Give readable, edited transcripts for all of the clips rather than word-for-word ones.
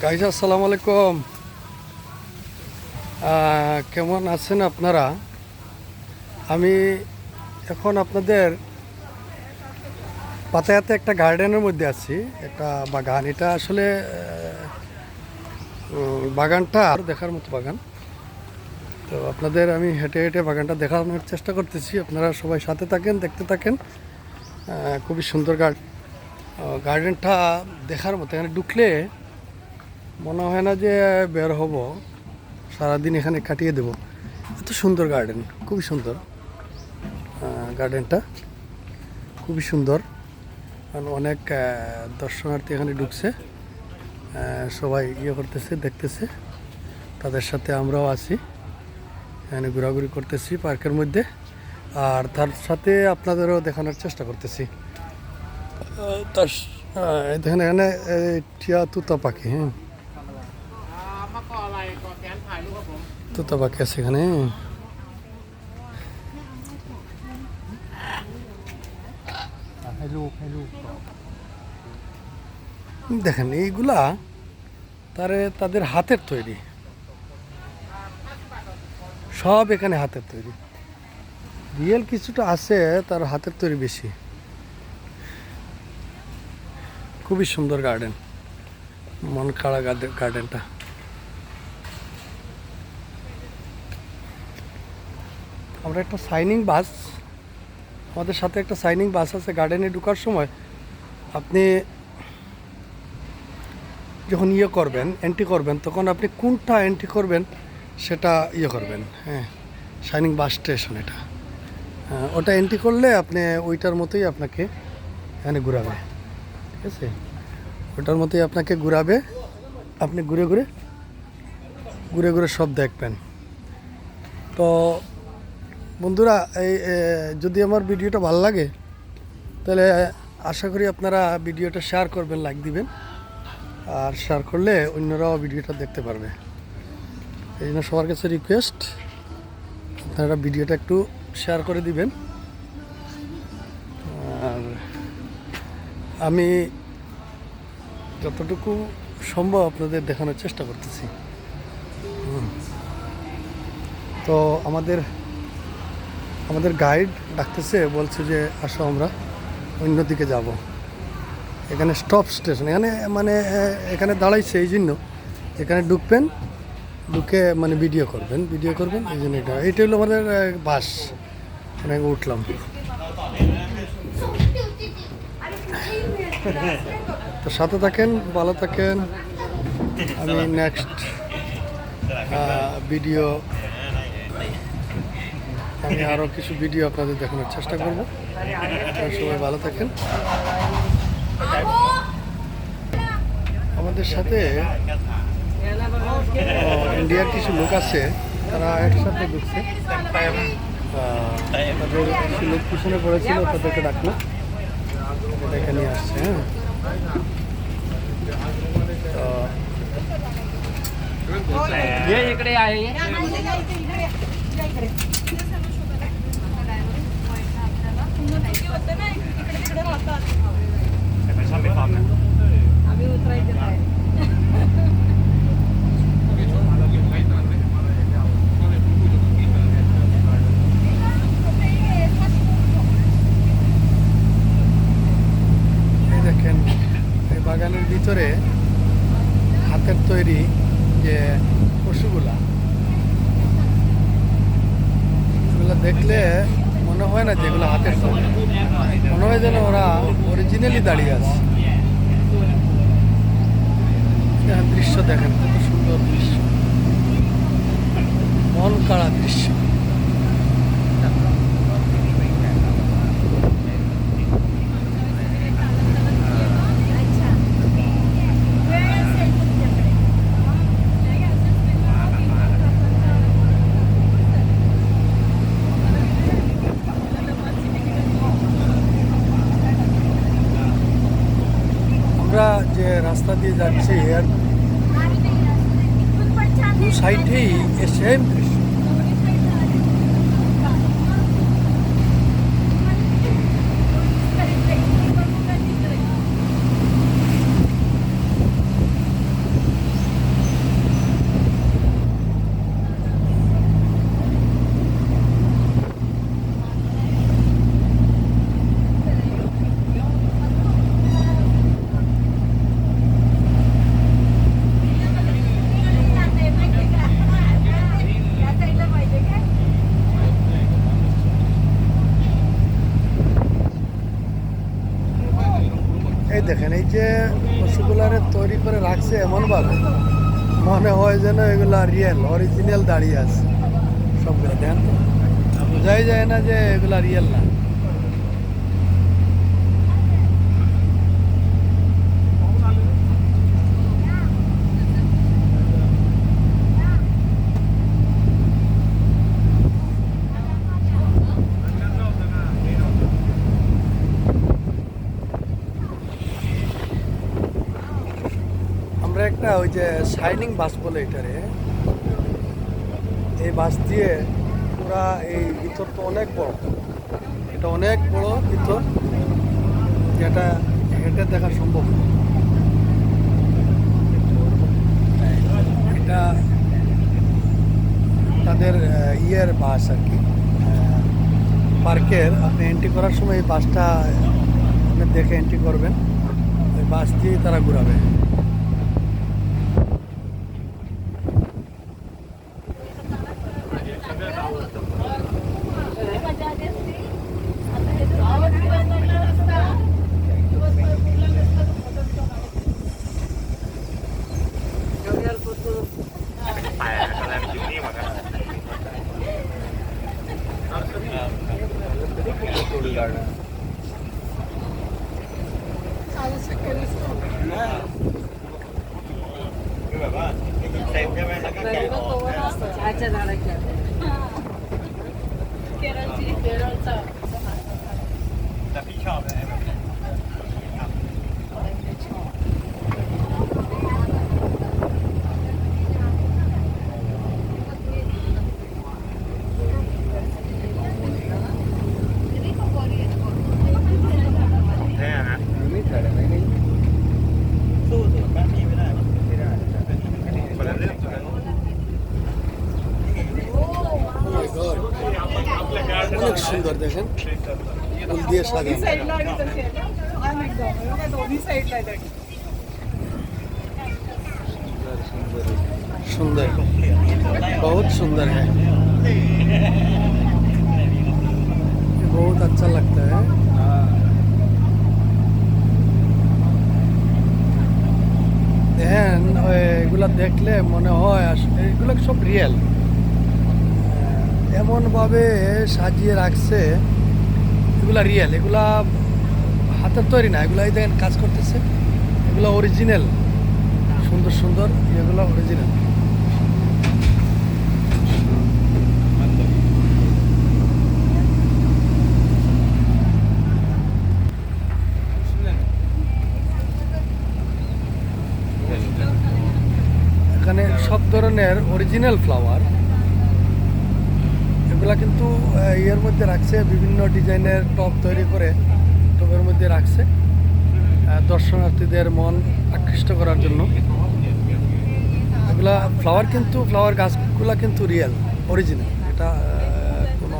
Guys আসসালামু আলাইকুম। কেমন আছেন আপনারা? আমি এখন আপনাদের পাতায়াতে একটা গার্ডেনের মধ্যে আছি, একটা বাগান। এটা আসলে বাগানটা দেখার মতো বাগান। তো আপনাদের আমি হেঁটে হেঁটে বাগানটা দেখানোর চেষ্টা করতেছি, আপনারা সবাই সাথে থাকেন, দেখতে থাকেন। খুবই সুন্দর গার্ডেনটা দেখার মতো। এখানে ঢুকলে মনে হয় না যে বের হব, সারাদিন এখানে কাটিয়ে দেব। এত সুন্দর গার্ডেন, খুবই সুন্দর গার্ডেনটা, খুবই সুন্দর। কারণ অনেক দর্শনার্থী এখানে ঢুকছে, সবাই করতেছে, দেখতেছে। তাদের সাথে আমরাও আছি, এখানে ঘোরাঘুরি করতেছি পার্কের মধ্যে, আর তার সাথে আপনাদেরও দেখানোর চেষ্টা করতেছি। তার দেখেন এখানে টিয়া তুতা পাখি, তুতা পাখি আছে এখানে। দেখেন এইগুলা তাদের হাতের তৈরি, সব এখানে হাতের তৈরি। রিয়েল কিছুটা আছে, তার হাতের তৈরি বেশি। খুবই সুন্দর গার্ডেন, মন কাড়া গার্ডেনটা। আমরা একটা সাইনিং বাস, আমাদের সাথে একটা সাইনিং বাস আছে। গার্ডেনে ঢোকার সময় আপনি যখন করবেন, এন্ট্রি করবেন, তখন আপনি কোনটা এন্ট্রি করবেন সেটা করবেন। হ্যাঁ, শাইনিং বাস স্টেশন এটা। ওটা এন্ট্রি করলে আপনি ওইটার মতোই আপনাকে এখানে ঘুরাবে, ঠিক আছে? ওটার মতোই আপনাকে ঘুরাবে, আপনি ঘুরে ঘুরে ঘুরে ঘুরে সব দেখবেন। তো বন্ধুরা, যদি আমার ভিডিওটা ভালো লাগে তাহলে আশা করি আপনারা ভিডিওটা শেয়ার করবেন, লাইক দিবেন। আর শেয়ার করলে অন্যরাও ভিডিওটা দেখতে পারবে। এই জন্য সবার কাছে রিকোয়েস্ট, আপনারা ভিডিওটা একটু শেয়ার করে দিবেন। আর আমি যতটুকু সম্ভব আপনাদের দেখানোর চেষ্টা করতেছি। তো আমাদের গাইড ডাকতেছে, বলছে যে আসো আমরা অন্যদিকে যাব। এখানে স্টপ স্টেশন, এখানে মানে এখানে দাঁড়াইছে এই জন্য, এখানে ঢুকবেন, ঢুকে মানে ভিডিও করবেন এই জন্য। এইটা হলো আমাদের বাস, মানে উঠলাম। তো সাথে থাকেন, ভালো থাকেন। আমি নেক্সট ভিডিও, আমি আরও কিছু ভিডিও আপনাদের দেখানোর চেষ্টা করব। সবাই ভালো থাকেন। আমাদের সাথে ইন্ডিয়ার কিছু লোক আছে, তারা একসাথে ঢুকছে। তাদের কিছু লোক পিছনে পড়েছিল, তাদেরকে ডাকলো, ডেকে নিয়ে আসছে। দেখেন এই বাগানের ভিতরে হাতের তৈরি যে পশুগুলা, এগুলো দেখলে মনে হয় না যেগুলো হাতের তৈরি, মনে হয় যেন ওরা অরিজিনালি দাঁড়িয়ে আছে। দৃশ্য দেখেন, কত সুন্দর দৃশ্য, মন কাড়া দৃশ্য। আমরা যে রাস্তা দিয়ে যাচ্ছি, এর দু সাইডেই সেম দৃশ্য। দেখেন, এই যে পশুগুলারে তৈরি করে রাখছে এমনভাবে মনে হয় যেন এগুলা রিয়েল অরিজিনাল দাঁড়িয়ে আছে সবগুলো। দেখেন তো, বোঝাই যায় না যে এগুলা রিয়েল না। আমরা একটা ওই যে শাইনিং বাস বলে এটারে, এই বাস দিয়ে পুরা এই ভিতর তো অনেক বড়, এটা অনেক বড় ভিতর, যেটা হেঁটে দেখা সম্ভব না। এটা তাদের ইয়ের বাস আর কি, পার্কের। আপনি এন্ট্রি করার সময় এই বাসটা আপনি দেখে এন্ট্রি করবেন, ওই বাস দিয়েই তারা ঘুরাবে। অনেক সুন্দর, দেখেন ফুল দিয়ে সাজানো। सुंदर, बहुत सुंदर है, ये बहुत अच्छा लगता है। দেখেন এগুলা দেখলে মনে হয় আসলে এগুলো সব রিয়েল, এমনভাবে সাজিয়ে রাখছে এগুলা রিয়েল, এগুলা হাতের তৈরি না, এগুলা এই দেখেন কাজ করতেছে, এগুলো অরিজিনাল, সুন্দর সুন্দর এগুলো অরিজিনাল। এখানে সব ধরনের অরিজিনাল ফ্লাওয়ার, এগুলা কিন্তু ইয়ের মধ্যে রাখছে, বিভিন্ন ডিজাইনের টব তৈরি করে টবের মধ্যে রাখছে দর্শনার্থীদের মন আকৃষ্ট করার জন্য। এগুলা ফ্লাওয়ার কিন্তু ফ্লাওয়ার গাছগুলা কিন্তু রিয়েল অরিজিনাল, এটা কোনো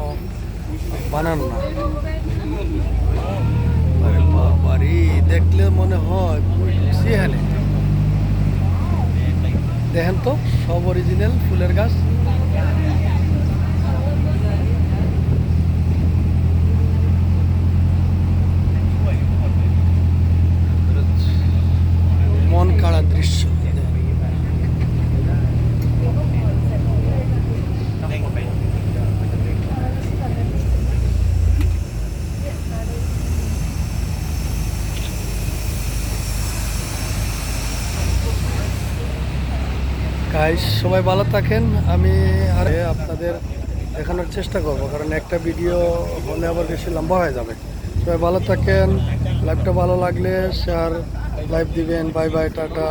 বানানো না। আরে বাবারে, দেখলে মনে হয় এখানে দেখেন তো, সব অরিজিনাল ফুলের গাছ। মন কাড়া দৃশ্য। গাইস সবাই ভালো থাকেন, আমি আর আপনাদের দেখানোর চেষ্টা করব, কারণ একটা ভিডিও হলে আবার বেশি লম্বা হয়ে যাবে। সবাই ভালো থাকেন, লাইভটা ভালো লাগলে শেয়ার লাইভ দিবেন। Bye bye, tata.